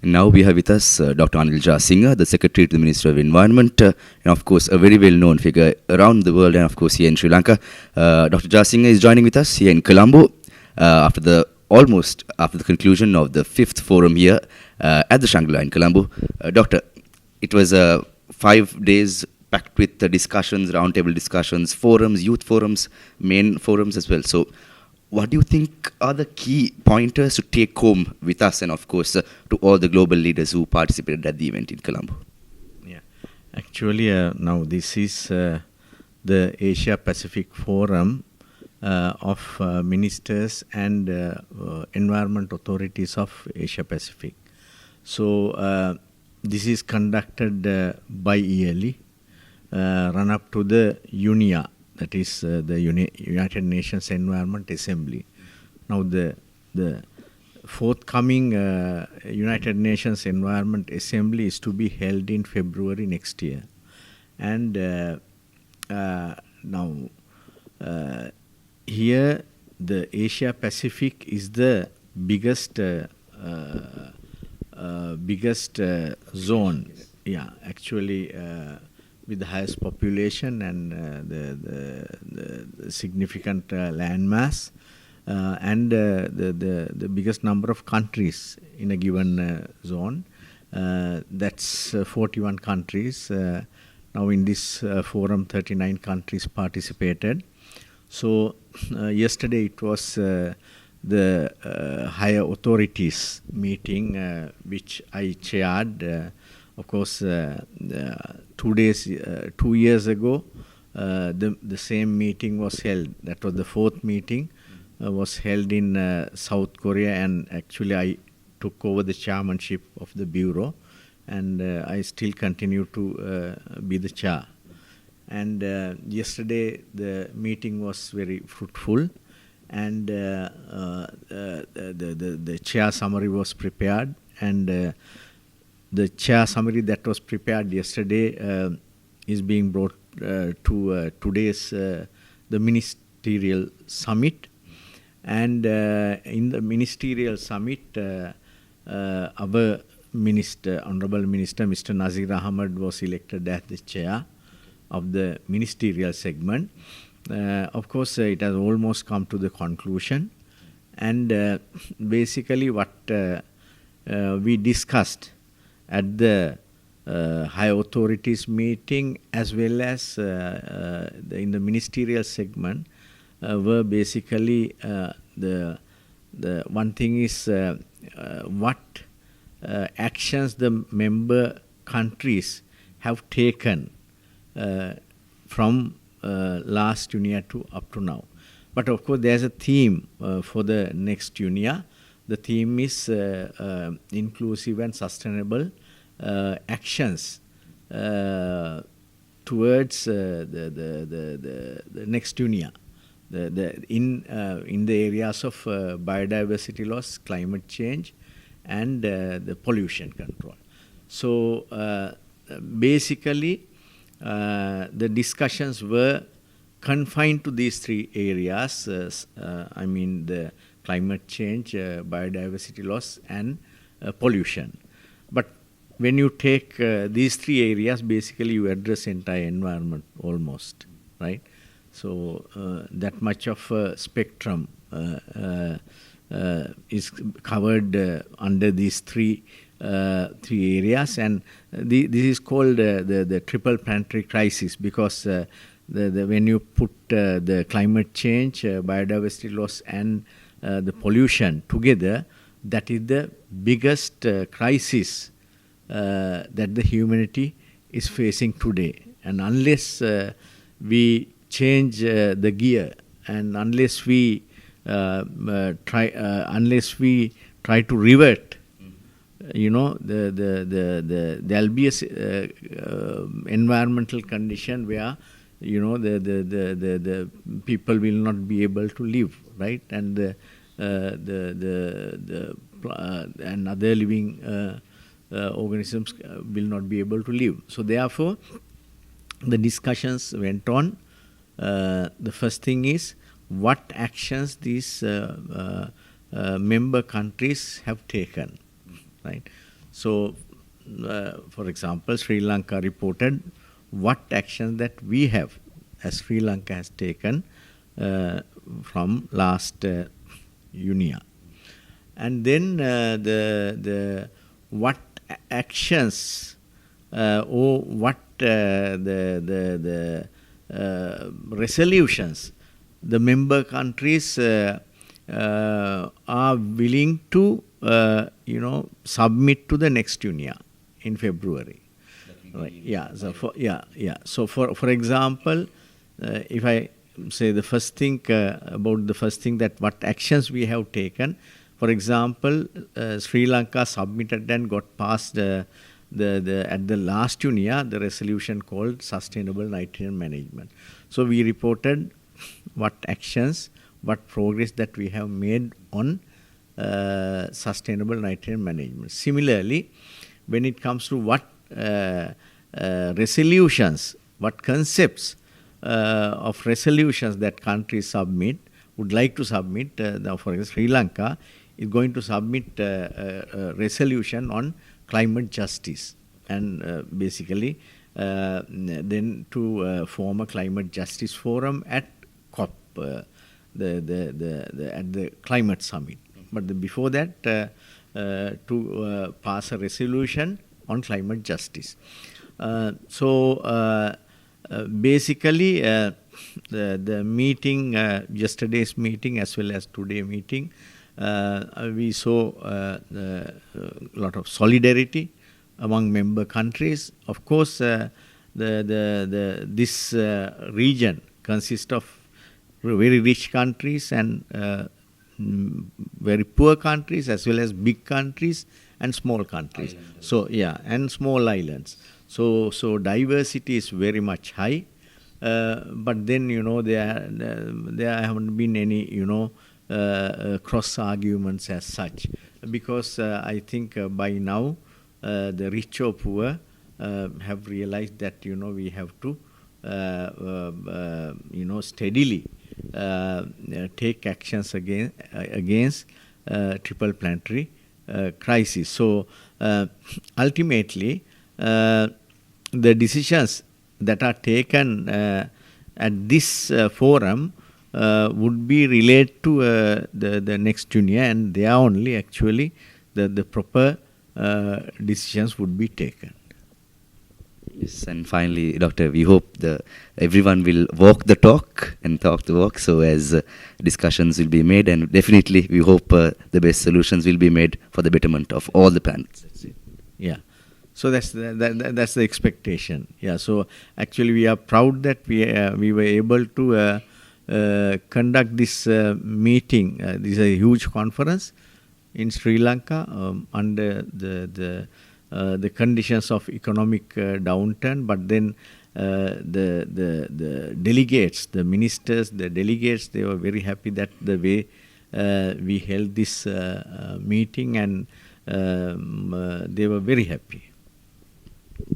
Now we have with us Dr. Anil Jasinghe, the Secretary to the Ministry of Environment, and of course a very well-known figure around the world and of course here in Sri Lanka. Dr. Jasinghe is joining with us here in Colombo after the conclusion of the 5th forum here at the Shangri-La in Colombo. Doctor, it was 5 days packed with discussions, roundtable discussions, forums, youth forums, main forums as well. So what do you think are the key pointers to take home with us and, of course, to all the global leaders who participated at the event in Colombo? Yeah, actually, now this is the Asia-Pacific Forum of Ministers and Environment Authorities of Asia-Pacific. So, this is conducted bi-yearly, run up to the UNIA. That is the United Nations Environment Assembly. Now the forthcoming United Nations Environment Assembly is to be held in February next year. And now here the Asia Pacific is the biggest zone. Yeah, actually. With the highest population and the significant land mass and the biggest number of countries in a given zone. That's 41 countries. Now in this forum, 39 countries participated. So yesterday it was the higher authorities meeting which I chaired. Of course, 2 years ago, the same meeting was held. That was the fourth meeting, was held in South Korea, and actually I took over the chairmanship of the bureau, and I still continue to be the chair. And yesterday the meeting was very fruitful, and the chair summary was prepared, and the chair summary that was prepared yesterday is being brought to today's the ministerial summit. And in the ministerial summit, our minister, Honorable Minister Mr. Nazir Ahmad, was elected as the chair of the ministerial segment. Of course, it has almost come to the conclusion. And basically what we discussed at the high authorities meeting as well as in the ministerial segment were basically the one thing is what actions the member countries have taken from last UNIA to up to now. But of course there's a theme for the next UNIA. The theme is inclusive and sustainable actions towards the next UNIA. In the areas of biodiversity loss, climate change, and the pollution control. So basically, the discussions were confined to these three areas. I mean the climate change, biodiversity loss, and pollution. But when you take these three areas, basically you address entire environment almost, right? So that much of spectrum is covered under these three areas, and this is called the triple planetary crisis, because when you put the climate change, biodiversity loss, and the pollution together, that is the biggest crisis that the humanity is facing today. And unless we change the gear, and unless we try to revert, there'll be a environmental condition where the people will not be able to live, right? And and other living organisms will not be able to live. So therefore, the discussions went on. The first thing is what actions these member countries have taken, right? So, for example, Sri Lanka reported what actions that we have, as Sri Lanka has taken from last UNIA. And then the what actions or what the resolutions the member countries are willing to submit to the next UNIA in February. Right. Yeah. So So for example, if I say the first thing about the first thing that what actions we have taken. For example, Sri Lanka submitted and got passed at the last UNIA the resolution called Sustainable Nitrogen Management. So we reported what actions, what progress that we have made on sustainable nitrogen management. Similarly, when it comes to what resolutions, what concepts of resolutions that countries would like to submit, for example, Sri Lanka is going to submit a resolution on climate justice and basically then to form a climate justice forum at COP, at the climate summit. But before that, to pass a resolution on climate justice. Basically, the meeting, yesterday's meeting as well as today's meeting, we saw a lot of solidarity among member countries. Of course, this region consists of very rich countries and very poor countries, as well as big countries and small countries. Islands. So and small islands. So diversity is very much high. But then there haven't been any cross arguments as such, because I think by now the rich or poor have realized that we have to steadily take actions against triple planetary crisis. So ultimately the decisions that are taken at this forum would be related to the next UNIA, and there only actually the proper decisions would be taken. Yes, and finally, Doctor, we hope everyone will walk the talk and talk the walk, so as discussions will be made, and definitely we hope the best solutions will be made for the betterment of all the planets. That's it. Yeah. So that's the expectation. Yeah. So actually, we are proud that we were able to conduct this meeting. This is a huge conference in Sri Lanka under the conditions of economic downturn. But then the delegates, the ministers, the delegates, they were very happy that the way we held this meeting, and they were very happy.